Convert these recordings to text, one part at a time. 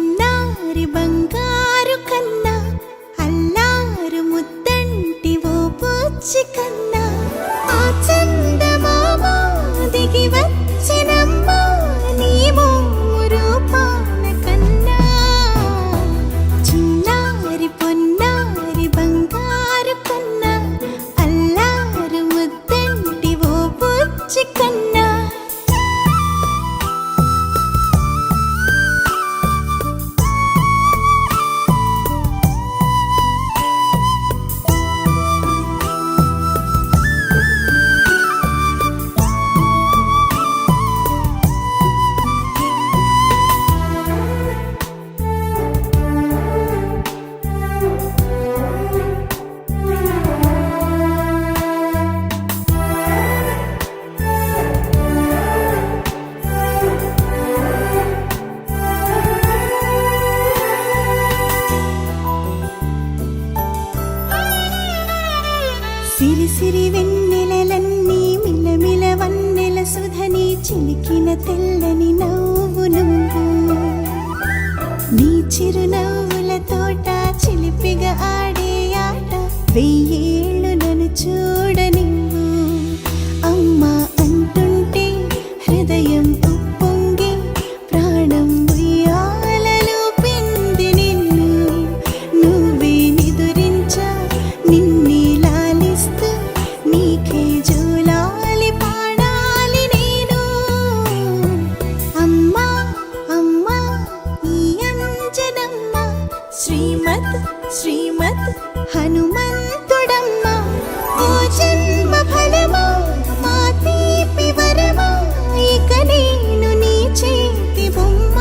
చిన్నారి బంగారు కన్నా అల్లారు ముద్దంటి ఓ బుజ్జి కన్నా ఆ చందమామ దిగి వచ్చినమ్మా నీ రూపాల కన్నా చిన్నారి పొన్నారి బంగారు కన్నా అల్లారు ముద్దంటి ఓ బుజ్జి కన్నా సిరి సిరి వెన్నెలలన్నీ మిలమిల వన్నెల సుధని చిలికిన తెల్లని నవ్వు నువ్వు నీ చిరునవ్వుల తోట చిలిపిగా ఆడే ఆట వెయ్యేళ్ళు నన్ను చూడనివ్వు అమ్మా అంటుంటే హృదయం ఉప్పొంగి ప్రాణం ఉయ్యాలలో పిండి నిన్ను నువ్వే నిదురించా నిన్నే నీకే జోలాలి పాడాలి నేను అమ్మా అమ్మా ఈ అంజనమ్మ శ్రీమత్ శ్రీమత్ హనుమంతుడమ్మ ఓ జన్మ ఫలమా మా తీపి వరమా ఇక నేను నీ చేతి బొమ్మ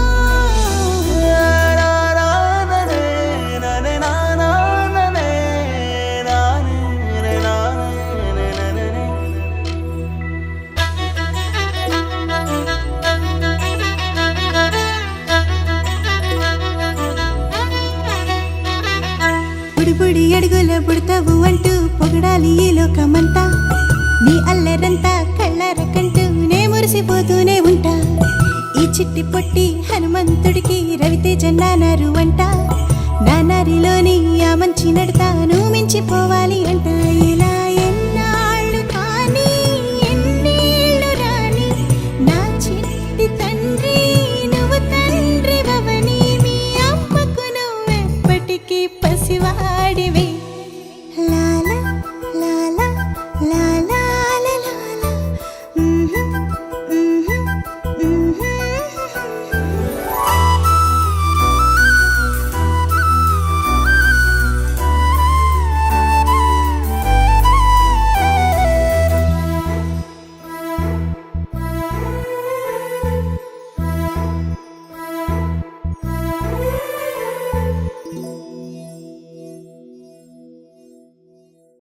బుడి అడుగుల బుడతావు అంటూ పొగడాలి ఈ లోకమంతా నీ అల్లరంతా కళ్ళారకంటూ నే మురిసిపోతూనే ఉంటా ఈ చిట్టి పొట్టి హనుమంతుడికి రవితేజ నానారు అంట నానారిలోని ఆ మంచి నడతాను మించిపోవాలి